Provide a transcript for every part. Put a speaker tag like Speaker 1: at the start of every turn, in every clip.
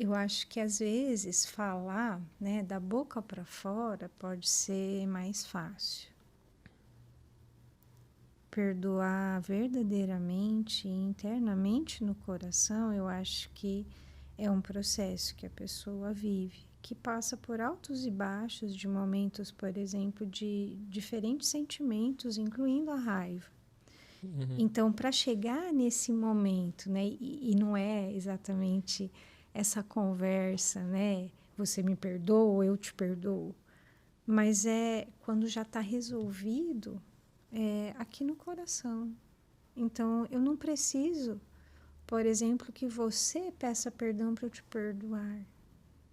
Speaker 1: Eu acho que às vezes falar, né, da boca para fora pode ser mais fácil. Perdoar verdadeiramente e internamente no coração, eu acho que é um processo que a pessoa vive, que passa por altos e baixos de momentos, por exemplo, de diferentes sentimentos, incluindo a raiva. Então, para chegar nesse momento, né, e não é exatamente essa conversa, né, você me perdoa, eu te perdoo, mas é quando já está resolvido aqui no coração. Então, eu não preciso, por exemplo, que você peça perdão para eu te perdoar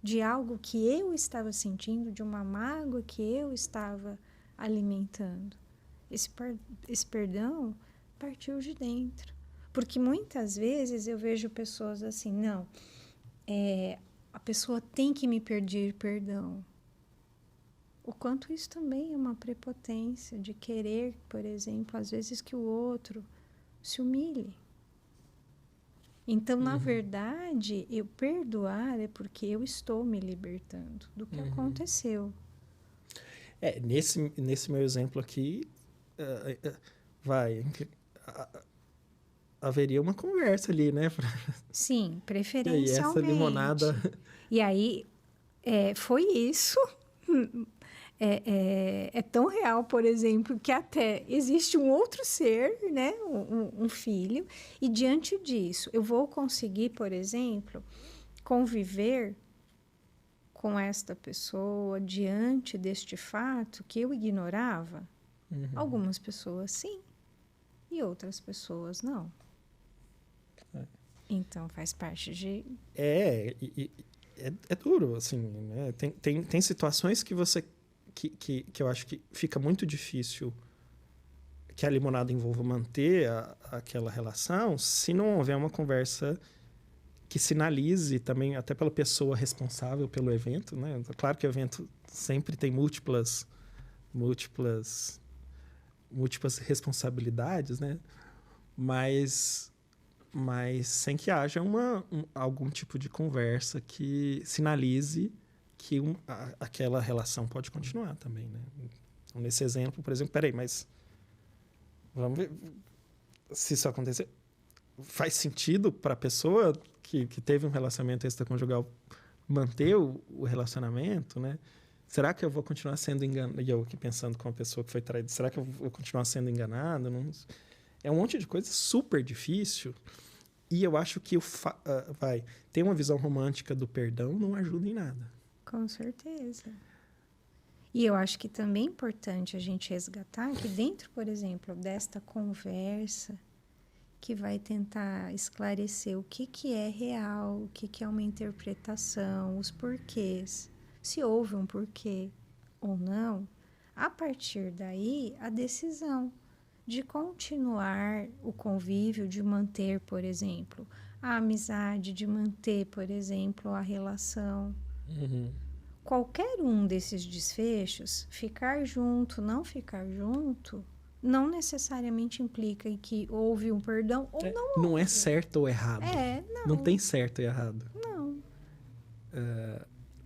Speaker 1: de algo que eu estava sentindo, de uma mágoa que eu estava alimentando. Esse perdão partiu de dentro. Porque muitas vezes eu vejo pessoas assim, não, a pessoa tem que me pedir perdão. O quanto isso também é uma prepotência de querer, por exemplo, às vezes que o outro se humilhe. Então, na verdade, eu perdoar é porque eu estou me libertando do que aconteceu.
Speaker 2: Nesse meu exemplo aqui, haveria uma conversa ali, né?
Speaker 1: Sim,
Speaker 2: E aí, essa limonada...
Speaker 1: preferencialmente. E aí, foi isso. É tão real, por exemplo, que até existe um outro ser, né, um filho, e diante disso, eu vou conseguir, por exemplo, conviver com esta pessoa diante deste fato que eu ignorava? Algumas pessoas sim, e outras pessoas não. Então faz parte de...
Speaker 2: É duro, assim, né? Tem situações que você... Que eu acho que fica muito difícil que a limonada envolva manter aquela relação se não houver uma conversa que sinalize também, até pela pessoa responsável pelo evento, né? Claro que o evento sempre tem múltiplas responsabilidades, né? Mas sem que haja algum tipo de conversa que sinalize que aquela relação pode continuar também, né? Então, nesse exemplo, por exemplo, peraí, mas vamos ver se isso acontecer. Faz sentido para a pessoa que teve um relacionamento extraconjugal manter o relacionamento, né? Será que eu vou continuar sendo enganado? E eu aqui pensando com a pessoa que foi traída, será que eu vou continuar sendo enganado? Não... É um monte de coisa super difícil. E eu acho que ter uma visão romântica do perdão não ajuda em nada.
Speaker 1: Com certeza. E eu acho que também é importante a gente resgatar que dentro, por exemplo, desta conversa que vai tentar esclarecer o que é real, o que é uma interpretação, os porquês, se houve um porquê ou não, a partir daí a decisão de continuar o convívio, de manter, por exemplo, a amizade, de manter, por exemplo, a relação. Qualquer um desses desfechos, ficar junto, não ficar junto, não necessariamente implica em que houve um perdão ou não houve.
Speaker 2: Não é certo ou errado.
Speaker 1: Não.
Speaker 2: Não tem certo e errado.
Speaker 1: Não.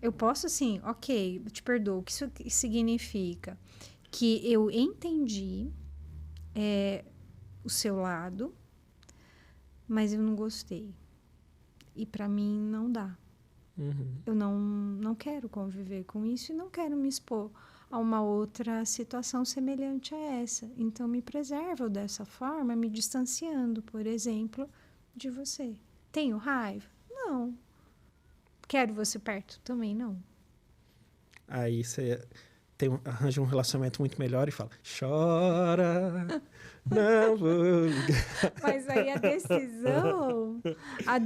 Speaker 1: Eu posso, assim, ok, eu te perdoo. O que isso significa? Que eu entendi o seu lado, mas eu não gostei. E para mim não dá. Eu não quero conviver com isso e não quero me expor a uma outra situação semelhante a essa. Então, me preservo dessa forma, me distanciando, por exemplo, de você. Tenho raiva? Não. Quero você perto? Também não.
Speaker 2: Aí você arranja um relacionamento muito melhor e fala, chora, não vou ligar.
Speaker 1: Mas aí a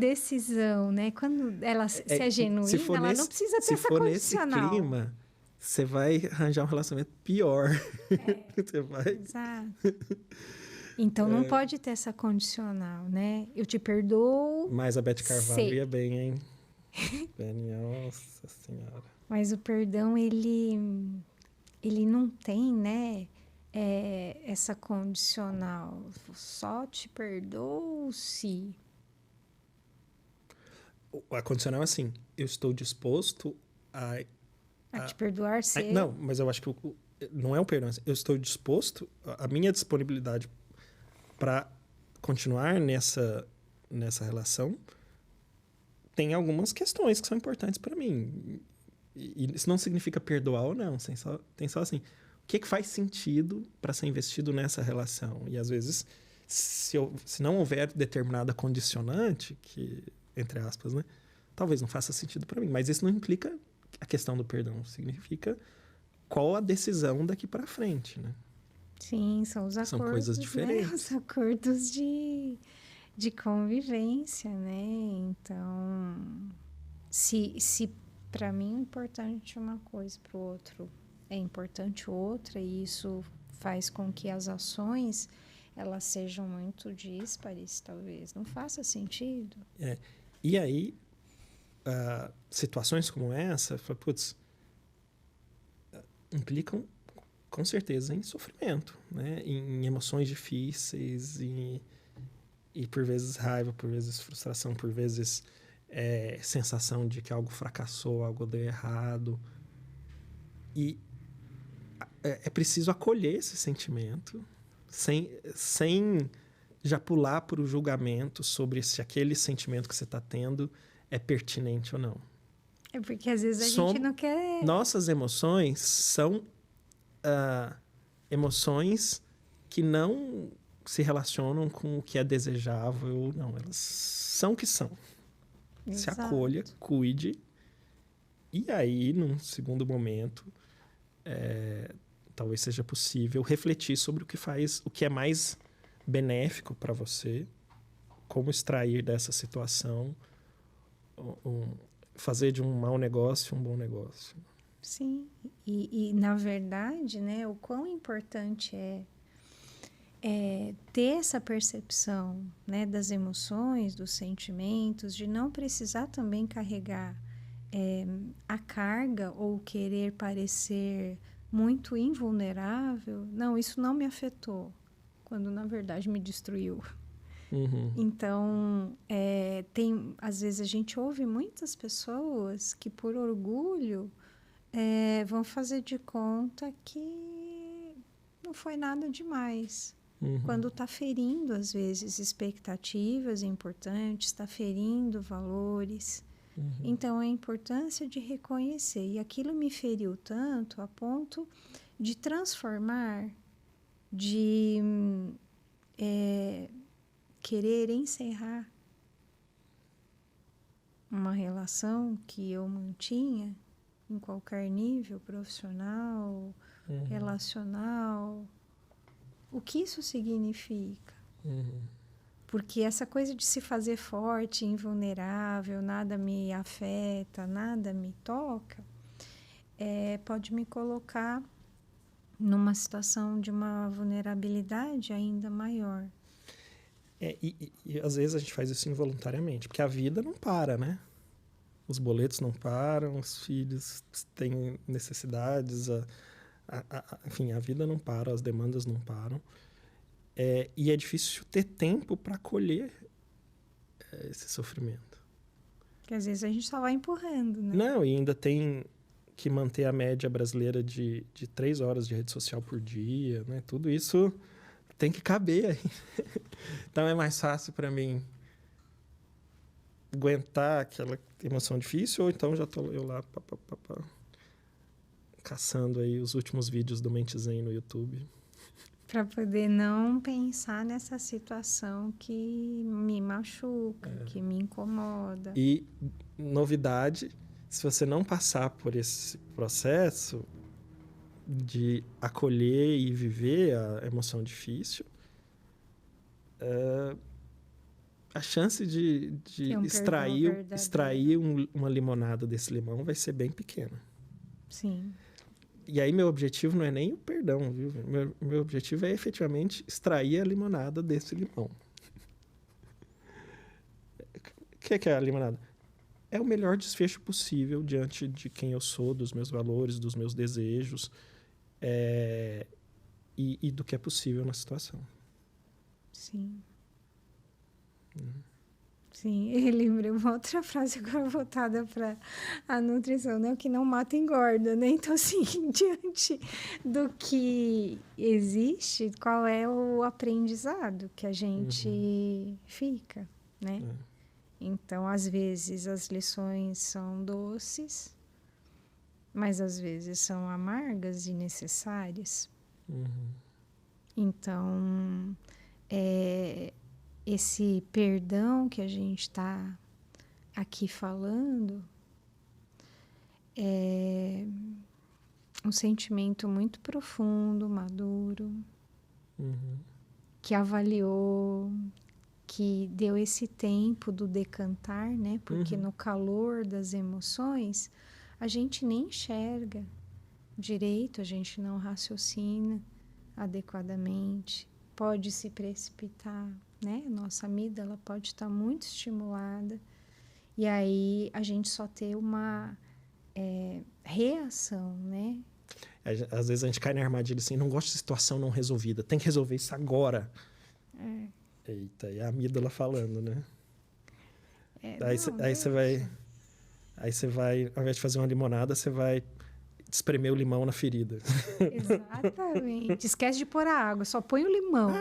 Speaker 1: decisão, né? Quando ela se é genuína, ela não precisa ter essa condicional.
Speaker 2: Se for nesse clima, você vai arranjar um relacionamento pior. Você vai...
Speaker 1: Exato. Então não pode ter essa condicional, né? Eu te perdoo.
Speaker 2: Mas a Beth Carvalho ia bem, hein? Nossa Senhora.
Speaker 1: Mas o perdão, ele não tem, né? Essa condicional. Só te perdoo se...
Speaker 2: A condicional é assim, eu estou disposto
Speaker 1: A te perdoar
Speaker 2: não, mas eu acho que não é um perdão. Eu estou disposto, a minha disponibilidade para continuar nessa relação tem algumas questões que são importantes para mim. E isso não significa perdoar ou não. Tem só assim, o que faz sentido para ser investido nessa relação? E às vezes, se não houver determinada condicionante, que, entre aspas, né? Talvez não faça sentido para mim. Mas isso não implica a questão do perdão. Significa qual a decisão daqui para frente, né?
Speaker 1: Sim, são os acordos,
Speaker 2: são coisas diferentes.
Speaker 1: Né? Os acordos de convivência, né? Então, se para mim é importante uma coisa, para o outro é importante outra, e isso faz com que as ações elas sejam muito díspares, talvez. Não faça sentido.
Speaker 2: E aí, situações como essa, implicam com certeza em sofrimento, né? Em emoções difíceis, e por vezes raiva, por vezes frustração, por vezes sensação de que algo fracassou, algo deu errado. E é preciso acolher esse sentimento sem já pular para o julgamento sobre se aquele sentimento que você está tendo é pertinente ou não.
Speaker 1: É porque às vezes a gente não quer...
Speaker 2: Nossas emoções são emoções que não se relacionam com o que é desejável ou não. Elas são o que são.
Speaker 1: Exato.
Speaker 2: Se acolha, cuide. E aí, num segundo momento, talvez seja possível refletir sobre o que é mais benéfico para você, como extrair dessa situação, fazer de um mau negócio um bom negócio.
Speaker 1: Sim, e na verdade, né, o quão importante é ter essa percepção, né, das emoções, dos sentimentos, de não precisar também carregar a carga ou querer parecer muito invulnerável. Não, isso não me afetou, quando na verdade me destruiu.
Speaker 2: Uhum.
Speaker 1: Então, às vezes a gente ouve muitas pessoas que por orgulho vão fazer de conta que não foi nada demais.
Speaker 2: Uhum.
Speaker 1: Quando está ferindo, às vezes, expectativas importantes, está ferindo valores.
Speaker 2: Uhum.
Speaker 1: Então, a importância de reconhecer. E aquilo me feriu tanto a ponto de transformar, de querer encerrar uma relação que eu mantinha em qualquer nível, profissional, relacional. O que isso significa? Porque essa coisa de se fazer forte, invulnerável, nada me afeta, nada me toca, pode me colocar numa situação de uma vulnerabilidade ainda maior.
Speaker 2: E às vezes a gente faz isso involuntariamente, porque a vida não para, né? Os boletos não param, os filhos têm necessidades, enfim, a vida não para, as demandas não param. E é difícil ter tempo para acolher esse sofrimento.
Speaker 1: Porque às vezes a gente só vai empurrando, né?
Speaker 2: Não, e ainda tem que manter a média brasileira de 3 horas de rede social por dia, né? Tudo isso tem que caber aí. Então é mais fácil para mim aguentar aquela emoção difícil, ou então já estou eu lá caçando aí os últimos vídeos do Mente Zen no YouTube.
Speaker 1: Para poder não pensar nessa situação que me machuca, que me incomoda.
Speaker 2: E novidade, se você não passar por esse processo de acolher e viver a emoção difícil, a chance de extrair uma limonada desse limão vai ser bem pequena.
Speaker 1: Sim.
Speaker 2: E aí meu objetivo não é nem o perdão, viu? Meu objetivo é efetivamente extrair a limonada desse limão. O que é a limonada? É o melhor desfecho possível diante de quem eu sou, dos meus valores, dos meus desejos, e do que é possível na situação.
Speaker 1: Sim. Sim, eu lembrei uma outra frase agora voltada para a nutrição, né? O que não mata engorda, né? Então, assim, diante do que existe, qual é o aprendizado que a gente fica, né? Então, às vezes, as lições são doces, mas às vezes são amargas e necessárias. Então, esse perdão que a gente está aqui falando é um sentimento muito profundo, maduro, que avaliou, que deu esse tempo do decantar, né? Porque no calor das emoções a gente nem enxerga direito, a gente não raciocina adequadamente, pode se precipitar, né? Nossa amígdala pode estar muito estimulada e aí a gente só ter uma reação, né?
Speaker 2: Às vezes a gente cai na armadilha assim, não gosto de situação não resolvida, tem que resolver isso agora. Eita, e a amígdala falando, né? Aí você vai, ao invés de fazer uma limonada, você vai espremer o limão na ferida.
Speaker 1: Exatamente. Esquece de pôr a água, só põe o limão.